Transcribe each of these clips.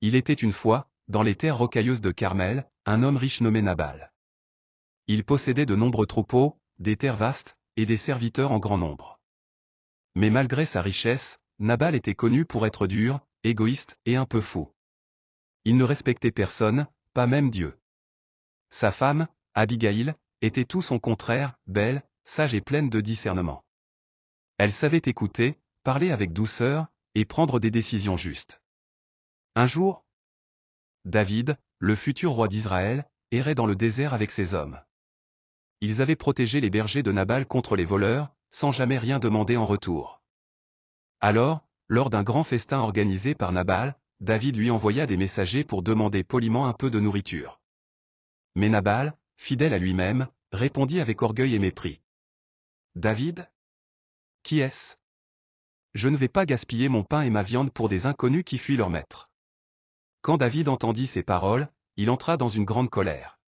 Il était une fois, dans les terres rocailleuses de Carmel, un homme riche nommé Nabal. Il possédait de nombreux troupeaux, des terres vastes, et des serviteurs en grand nombre. Mais malgré sa richesse, Nabal était connu pour être dur, égoïste et un peu fou. Il ne respectait personne, pas même Dieu. Sa femme, Abigaïl, était tout son contraire, belle, sage et pleine de discernement. Elle savait écouter, parler avec douceur, et prendre des décisions justes. Un jour, David, le futur roi d'Israël, errait dans le désert avec ses hommes. Ils avaient protégé les bergers de Nabal contre les voleurs, sans jamais rien demander en retour. Alors, lors d'un grand festin organisé par Nabal, David lui envoya des messagers pour demander poliment un peu de nourriture. Mais Nabal, fidèle à lui-même, répondit avec orgueil et mépris. « David ? Qui est-ce ? Je ne vais pas gaspiller mon pain et ma viande pour des inconnus qui fuient leur maître. » Quand David entendit ces paroles, il entra dans une grande colère.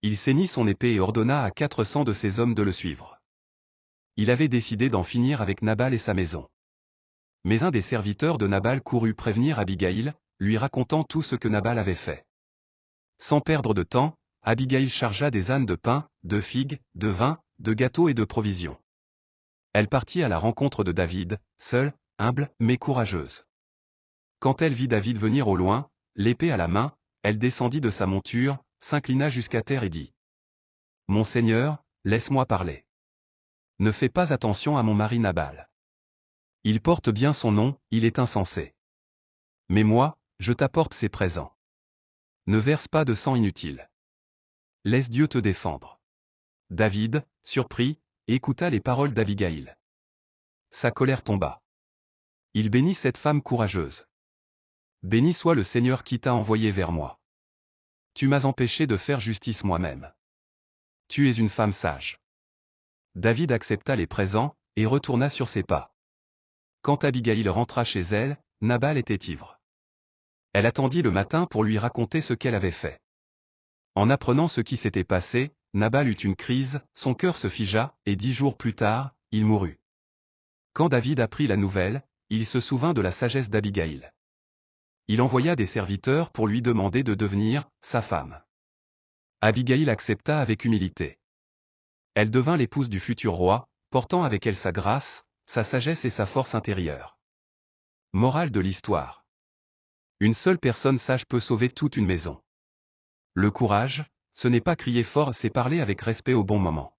Il ceignit son épée et ordonna à 400 de ses hommes de le suivre. Il avait décidé d'en finir avec Nabal et sa maison. Mais un des serviteurs de Nabal courut prévenir Abigaïl, lui racontant tout ce que Nabal avait fait. Sans perdre de temps, Abigaïl chargea des ânes de pain, de figues, de vin, de gâteaux et de provisions. Elle partit à la rencontre de David, seule, humble, mais courageuse. Quand elle vit David venir au loin, l'épée à la main, elle descendit de sa monture, s'inclina jusqu'à terre et dit : « Mon Seigneur, laisse-moi parler. Ne fais pas attention à mon mari Nabal. Il porte bien son nom, il est insensé. Mais moi, je t'apporte ces présents. Ne verse pas de sang inutile. Laisse Dieu te défendre. » David, surpris, écouta les paroles d'Abigaïl. Sa colère tomba. Il bénit cette femme courageuse. « Béni soit le Seigneur qui t'a envoyé vers moi. Tu m'as empêché de faire justice moi-même. Tu es une femme sage. » David accepta les présents, et retourna sur ses pas. Quand Abigaïl rentra chez elle, Nabal était ivre. Elle attendit le matin pour lui raconter ce qu'elle avait fait. En apprenant ce qui s'était passé, Nabal eut une crise, son cœur se figea, et 10 jours plus tard, il mourut. Quand David apprit la nouvelle, il se souvint de la sagesse d'Abigaïl. Il envoya des serviteurs pour lui demander de devenir sa femme. Abigaïl accepta avec humilité. Elle devint l'épouse du futur roi, portant avec elle sa grâce, sa sagesse et sa force intérieure. Morale de l'histoire. Une seule personne sage peut sauver toute une maison. Le courage, ce n'est pas crier fort, c'est parler avec respect au bon moment.